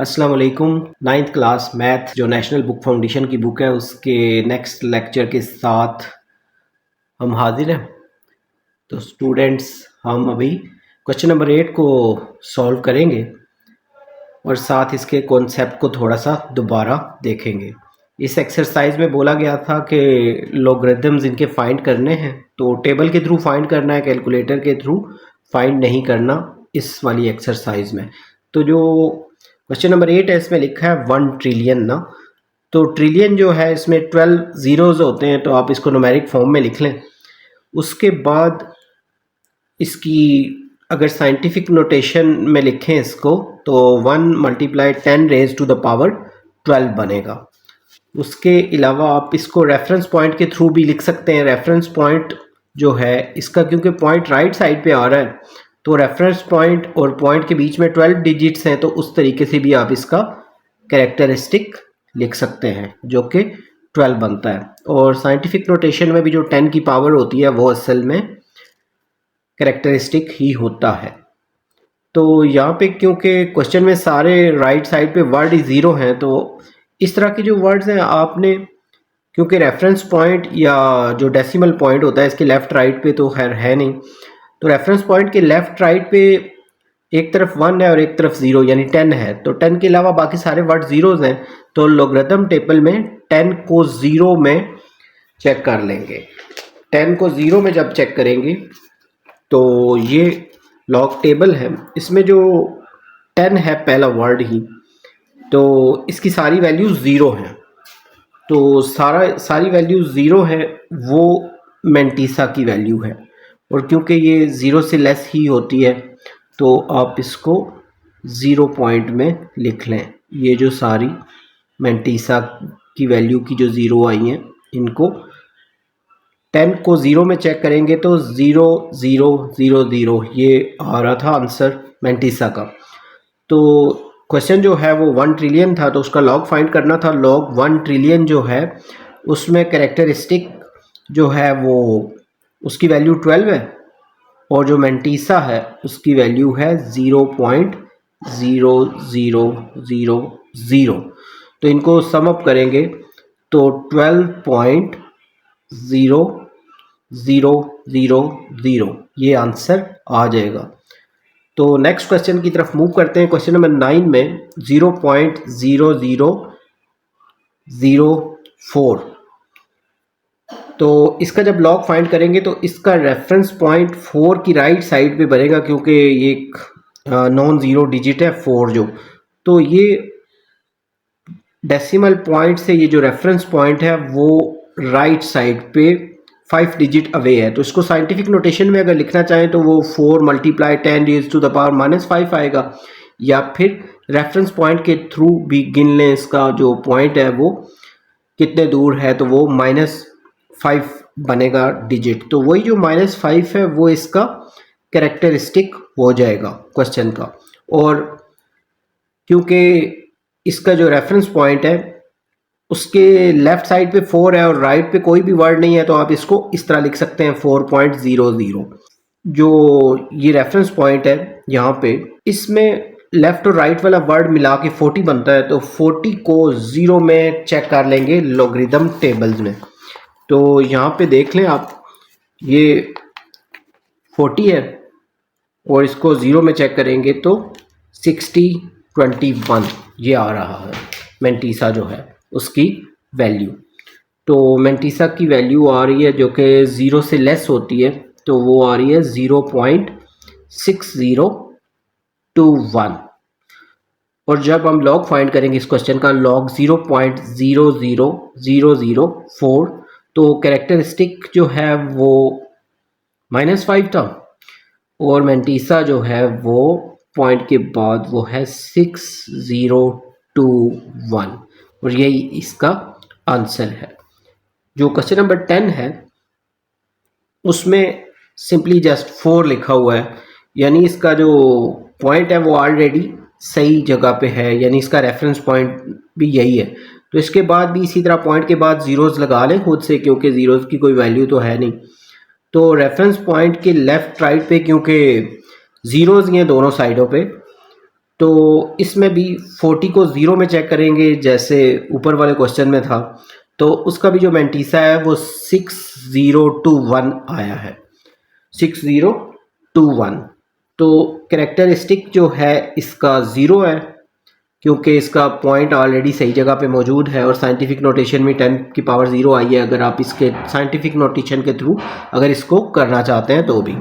अस्सलाम वालेकुम। 9th class math जो नेशनल बुक फाउंडेशन की बुक है उसके नेक्स्ट लेक्चर के साथ हम हाजिर हैं। तो स्टूडेंट्स, हम अभी क्वेश्चन नंबर 8 को सॉल्व करेंगे और साथ इसके कॉन्सेप्ट को थोड़ा सा दोबारा देखेंगे। इस एक्सरसाइज में बोला गया था कि लॉगरिदम्स इनके फाइंड करने हैं, तो टेबल के थ्रू फाइंड करना है, कैलकुलेटर के थ्रू फाइंड नहीं करना इस वाली एक्सरसाइज में। तो जो क्वेश्चन नंबर 8 है इसमें लिखा है 1 ट्रिलियन ना। तो ट्रिलियन जो है इसमें 12 जीरोज होते हैं, तो आप इसको न्यूमेरिक फॉर्म में लिख लें। उसके बाद इसकी अगर साइंटिफिक नोटेशन में लिखें इसको, तो 1 multiply 10 raise to the power 12 बनेगा। उसके अलावा आप इसको रेफरेंस पॉइंट के थ्रू भी लिख सकते हैं। रेफरेंस पॉइंट जो है इसका, क्योंकि पॉइंट राइट साइड पे आ रहा है, तो रेफरेंस पॉइंट और पॉइंट के बीच में 12 डिजिट्स हैं, तो उस तरीके से भी आप इसका कैरेक्टरिस्टिक लिख सकते हैं जो कि 12 बनता है। और साइंटिफिक नोटेशन में भी जो 10 की पावर होती है वो असल में कैरेक्टरिस्टिक ही होता है। तो यहाँ पे क्योंकि क्वेश्चन में सारे राइट साइड पे वर्ड ही ज़ीरो हैं, तो इस तरह के जो वर्ड्स हैं आपने, क्योंकि रेफरेंस पॉइंट या जो डेसिमल पॉइंट होता है इसके लेफ़्ट राइट पे तो खैर है नहीं, तो रेफरेंस पॉइंट के लेफ़्ट राइट पे एक तरफ 1 है और एक तरफ 0 यानी 10 है। तो 10 के अलावा बाकी सारे वर्ड ज़ीरोज़ हैं, तो लॉगरिदम टेबल में 10 को 0 में चेक कर लेंगे। 10 को 0 में जब चेक करेंगे तो ये लॉग टेबल है, इसमें जो 10 है पहला वर्ड ही, तो इसकी सारी वैल्यूज 0 हैं। तो सारी वैल्यू 0 है, वो मेंटीसा की वैल्यू है। और क्योंकि ये 0 से लेस ही होती है तो आप इसको 0 पॉइंट में लिख लें। ये जो सारी मेंटीसा की वैल्यू की जो 0 आई हैं, इनको 10 को 0 में चेक करेंगे तो 0 0 0 0 ये आ रहा था आंसर मेंटीसा का। तो क्वेश्चन जो है वो 1 ट्रिलियन था, तो उसका लॉग फाइंड करना था। लॉग 1 ट्रिलियन जो है उसमें कैरेक्टरिस्टिक जो है वो उसकी वैल्यू 12 है, और जो मेंटीसा है उसकी वैल्यू है 0.0000। तो इनको सम अप करेंगे तो 12.0000 ये आंसर आ जाएगा। तो नेक्स्ट क्वेश्चन की तरफ मूव करते हैं। क्वेश्चन नंबर 9 में 0.0004, तो इसका जब लॉग फाइंड करेंगे तो इसका रेफरेंस पॉइंट 4 की राइट साइड पे बनेगा, क्योंकि ये एक नॉन ज़ीरो डिजिट है 4 जो, तो ये डेसिमल पॉइंट से ये जो रेफरेंस पॉइंट है वो राइट साइड पे 5 डिजिट अवे है। तो इसको साइंटिफिक नोटेशन में अगर लिखना चाहें तो वो 4 multiply 10 raise to the power -5 आएगा, या फिर रेफरेंस पॉइंट के थ्रू भी गिन लें इसका जो पॉइंट है वो कितने दूर है, तो वो -5 बनेगा डिजिट। तो वही जो -5 है वो इसका कैरेक्टरिस्टिक हो जाएगा क्वेश्चन का। और क्योंकि इसका जो रेफरेंस पॉइंट है उसके लेफ्ट साइड पे 4 है और राइट पे कोई भी वर्ड नहीं है, तो आप इसको इस तरह लिख सकते हैं 4.00। जो ये रेफरेंस पॉइंट है यहाँ पे, इसमें लेफ्ट और राइट वाला वर्ड मिला के 40 बनता है, तो 40 को 0 में चेक कर लेंगे लॉगरिदम टेबल्स में। तो यहाँ पे देख लें आप, ये 40 है और इसको 0 में चेक करेंगे तो 6021 ये आ रहा है मेंटीसा जो है उसकी वैल्यू। तो मेंटीसा की वैल्यू आ रही है जो कि 0 से लेस होती है, तो वो आ रही है 0.6021। और जब हम लॉग फाइंड करेंगे इस क्वेश्चन का, लॉग 0.00004, तो कैरेक्टरिस्टिक जो है वो -5 था, और मेंटीसा जो है वो पॉइंट के बाद वो है 6021, और यही इसका आंसर है। जो क्वेश्चन नंबर 10 है उसमें सिंपली जस्ट 4 लिखा हुआ है, यानी इसका जो पॉइंट है वो ऑलरेडी सही जगह पे है, यानी इसका रेफरेंस पॉइंट भी यही है। तो इसके बाद भी इसी तरह पॉइंट के बाद ज़ीरोज़ लगा लें खुद से, क्योंकि ज़ीरोज़ की कोई वैल्यू तो है नहीं। तो रेफरेंस पॉइंट के लेफ़्ट राइट पे क्योंकि ज़ीरोज़ हैं दोनों साइडों पे, तो इसमें भी 40 को 0 में चेक करेंगे जैसे ऊपर वाले क्वेश्चन में था, तो उसका भी जो मेंटीसा है वो 6021 आया है, 6021। तो कैरेक्टरिस्टिक जो है इसका 0 है, क्योंकि इसका पॉइंट ऑलरेडी सही जगह पे मौजूद है और साइंटिफिक नोटेशन में 10 की पावर 0 आई है, अगर आप इसके साइंटिफिक नोटेशन के थ्रू अगर इसको करना चाहते हैं तो भी।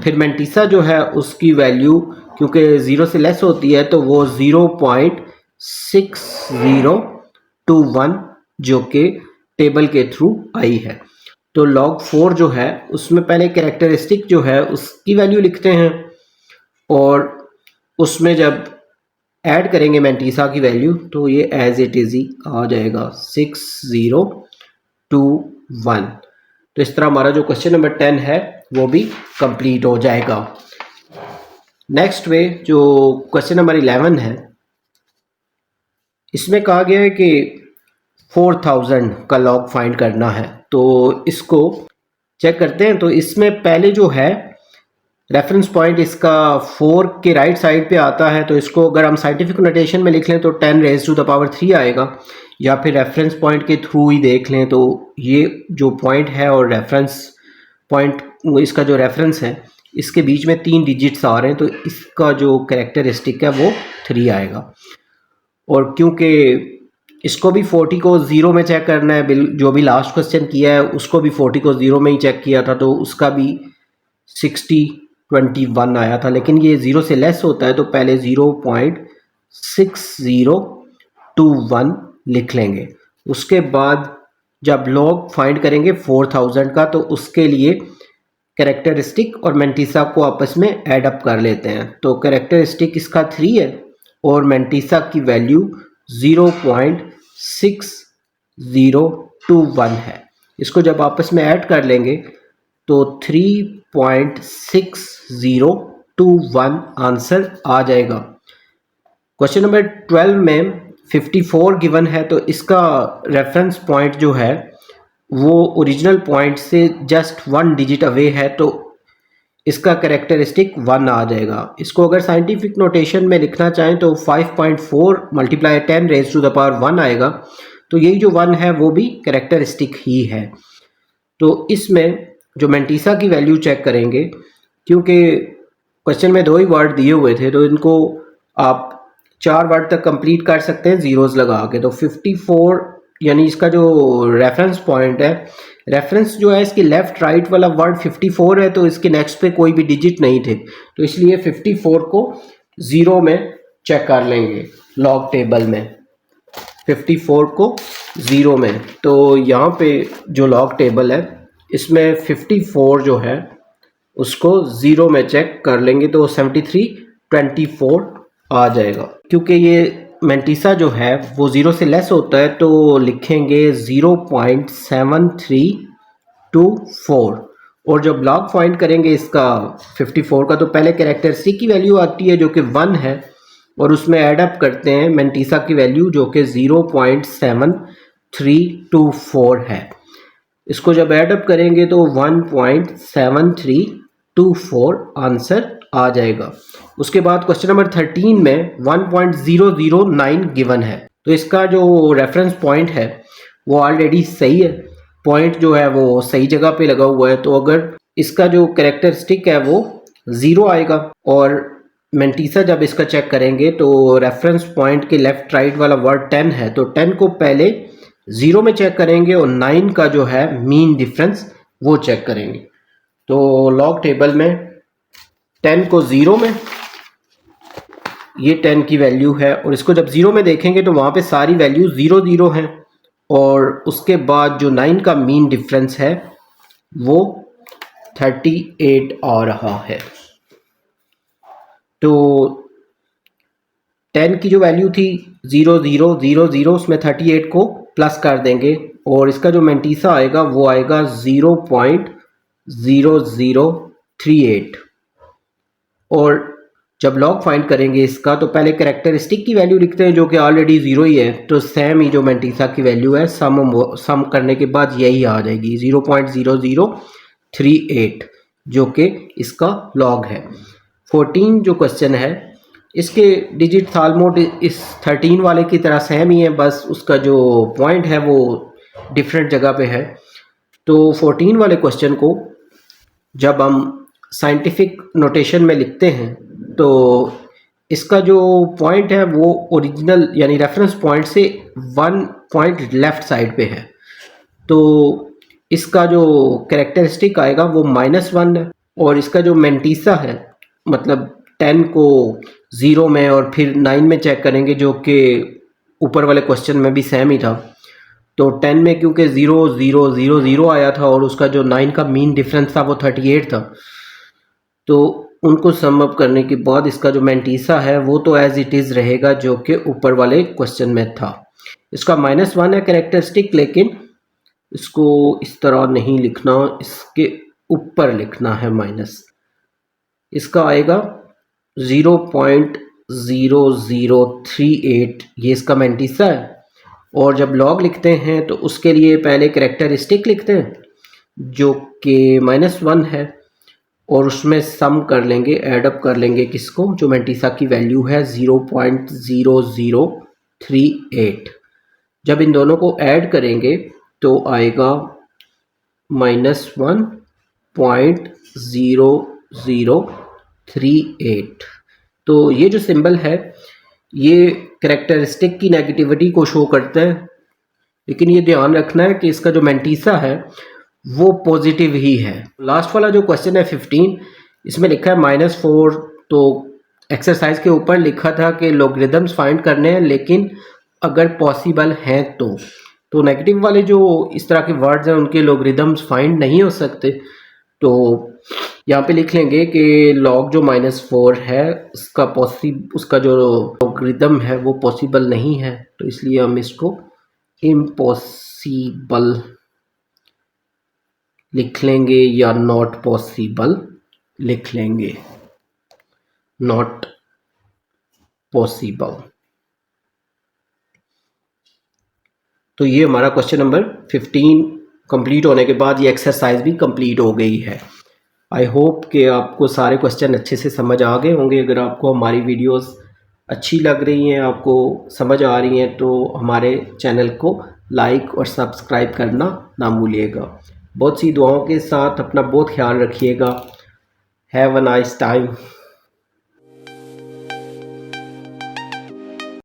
फिर मेंटीसा जो है उसकी वैल्यू क्योंकि 0 से लेस होती है तो वो 0.6021 जो कि टेबल के थ्रू आई है। तो log 4 जो है उसमें पहले कैरेक्टरिस्टिक जो है उसकी वैल्यू लिखते हैं और उसमें जब ऐड करेंगे मेंटीसा की वैल्यू तो ये एज इट इज ही आ जाएगा 6021। तो इस तरह हमारा जो क्वेश्चन नंबर 10 है वो भी कंप्लीट हो जाएगा। नेक्स्ट वे जो क्वेश्चन नंबर 11 है, इसमें कहा गया है कि 4000 का लॉग फाइंड करना है। तो इसको चेक करते हैं। तो इसमें पहले जो है रेफरेंस पॉइंट इसका 4 के राइट साइड पे आता है, तो इसको अगर हम साइंटिफिक नोटेशन में लिख लें तो 10 रेज़ टू द पावर 3 आएगा, या फिर रेफरेंस पॉइंट के थ्रू ही देख लें तो ये जो पॉइंट है और रेफरेंस पॉइंट इसका जो रेफरेंस है इसके बीच में 3 डिजिट्स आ रहे हैं, तो इसका जो कैरेक्टरिस्टिक है वो 3 आएगा। और क्योंकि इसको भी 40 को 0 में चेक करना है, जो भी लास्ट क्वेश्चन किया है उसको भी 40 को 0 में ही चेक किया था, तो उसका भी 6021 आया था, लेकिन ये 0 से लेस होता है तो पहले 0.6021 लिख लेंगे। उसके बाद जब लॉग फाइंड करेंगे 4000 का तो उसके लिए कैरेक्टरिस्टिक और मेंटीसा को आपस में ऐड अप कर लेते हैं। तो कैरेक्टरिस्टिक इसका 3 है और मेंटीसा की वैल्यू 0.6021 है। इसको जब आपस में ऐड कर लेंगे तो 3.6021 आंसर आ जाएगा। क्वेश्चन नंबर 12 में 54 गिवन है, तो इसका रेफरेंस पॉइंट जो है वो ओरिजिनल पॉइंट से जस्ट 1 डिजिट अवे है, तो इसका कैरेक्टरिस्टिक 1 आ जाएगा। इसको अगर साइंटिफिक नोटेशन में लिखना चाहें तो 5.4 multiply 10 raise to the power 1 आएगा, तो यही जो 1 है वो भी कैरेक्टरिस्टिक ही है। तो इसमें जो मेंटीसा की वैल्यू चेक करेंगे, क्योंकि क्वेश्चन में 2 ही वर्ड दिए हुए थे तो इनको आप 4 वर्ड तक कंप्लीट कर सकते हैं जीरोस लगा के। तो 54 यानी इसका जो रेफरेंस पॉइंट है, रेफरेंस जो है इसकी लेफ्ट राइट वाला वर्ड 54 है, तो इसके नेक्स्ट पे कोई भी डिजिट नहीं थे, तो इसलिए 54 को 0 में चेक कर लेंगे लॉग टेबल में, 54 को 0 में। तो यहाँ पे जो लॉग टेबल है इसमें 54 जो है उसको 0 में चेक कर लेंगे तो 7324 आ जाएगा। क्योंकि ये मेंटीसा जो है वो 0 से लेस होता है तो लिखेंगे 0.7324, और जब लॉग फाइंड करेंगे इसका 54 का तो पहले कैरेक्टरिस्टिक की वैल्यू आती है जो कि 1 है, और उसमें ऐड अप करते हैं मेंटीसा की वैल्यू जो कि 0.7324 है। इसको जब ऐड अप करेंगे तो 1.7324 आंसर आ जाएगा। उसके बाद क्वेश्चन नंबर 13 में 1.009 गिवन है, तो इसका जो रेफरेंस पॉइंट है वो ऑलरेडी सही है, पॉइंट जो है वो सही जगह पे लगा हुआ है, तो अगर इसका जो कैरेक्टरिस्टिक है वो 0 आएगा। और मेंटीसा जब इसका चेक करेंगे तो रेफरेंस पॉइंट के लेफ्ट राइट वाला वर्ड 10 है, तो 10 को पहले 0 में चेक करेंगे और 9 का जो है मीन डिफरेंस वो चेक करेंगे। तो लॉग टेबल में 10 को 0 में, ये 10 की वैल्यू है, और इसको जब 0 में देखेंगे तो वहाँ पे सारी वैल्यू 0 0 हैं, और उसके बाद जो 9 का मीन डिफरेंस है वो 38 आ रहा है। तो 10 की जो वैल्यू थी 0 0 0 0, उसमें 38 को प्लस कर देंगे और इसका जो मेंटीसा आएगा वो आएगा 0.0038। और जब लॉग फाइंड करेंगे इसका तो पहले कैरेक्टरिस्टिक की वैल्यू लिखते हैं जो कि ऑलरेडी 0 ही है, तो सेम ही जो मेंटीसा की वैल्यू है सम करने के बाद यही आ जाएगी 0.0038 जो कि इसका लॉग है। 14 जो क्वेश्चन है इसके डिजिट ऑलमोस्ट इस 13 वाले की तरह सेम ही है, बस उसका जो पॉइंट है वो डिफरेंट जगह पे है। तो 14 वाले क्वेश्चन को जब हम साइंटिफिक नोटेशन में लिखते हैं तो इसका जो पॉइंट है वो ओरिजिनल यानी रेफरेंस पॉइंट से 1 पॉइंट लेफ्ट साइड पे है। तो इसका जो कैरेक्टरिस्टिक आएगा वो -1 है, और इसका जो मेंटीसा है मतलब 10 को 0 में और फिर 9 में चेक करेंगे, जो कि ऊपर वाले क्वेश्चन में भी सेम ही था। तो 10 में क्योंकि 0 0 0 0 आया था और उसका जो 9 का मीन डिफरेंस था वो 38 था, तो उनको सम अप करने के बाद इसका जो मेंटीसा है वो तो एज इट इज़ रहेगा जो कि ऊपर वाले क्वेश्चन में था। इसका -1 है कैरेक्टरिस्टिक, लेकिन इसको इस तरह नहीं लिखना, इसके ऊपर लिखना है माइनस। इसका आएगा 0.0038, ये इसका मेंटीसा है। और जब लॉग लिखते हैं तो उसके लिए पहले कैरेक्टरिस्टिक लिखते हैं जो कि -1 है, और उसमें सम कर लेंगे, ऐड अप कर लेंगे किसको, जो मेंटीसा की वैल्यू है 0.0038। जब इन दोनों को ऐड करेंगे तो आएगा -1.0038। तो ये जो सिंबल है ये कैरेक्टरिस्टिक की नेगेटिविटी को शो करता है, लेकिन ये ध्यान रखना है कि इसका जो मेंटीसा है वो पॉजिटिव ही है। लास्ट वाला जो क्वेश्चन है 15, इसमें लिखा है -4। तो एक्सरसाइज के ऊपर लिखा था कि लॉगरिदम्स फाइंड करने हैं, लेकिन अगर पॉसिबल हैं तो नेगेटिव वाले जो इस तरह के वर्ड्स हैं उनके लॉगरिदम्स फाइंड नहीं हो सकते। तो यहाँ पे लिख लेंगे कि लॉग जो -4 है उसका जो लॉगरिदम है वो पॉसिबल नहीं है, तो इसलिए हम इसको इम्पॉसिबल लिख लेंगे या नॉट पॉसिबल लिख लेंगे, नॉट पॉसिबल। तो ये हमारा क्वेश्चन नंबर 15 कंप्लीट होने के बाद ये एक्सरसाइज भी कंप्लीट हो गई है। आई होप कि आपको सारे क्वेश्चन अच्छे से समझ आ गए होंगे। अगर आपको हमारी वीडियोस अच्छी लग रही हैं, आपको समझ आ रही हैं, तो हमारे चैनल को लाइक और सब्सक्राइब करना ना भूलिएगा। बहुत सी दुआओं के साथ अपना बहुत ख्याल रखिएगा। Have a nice time.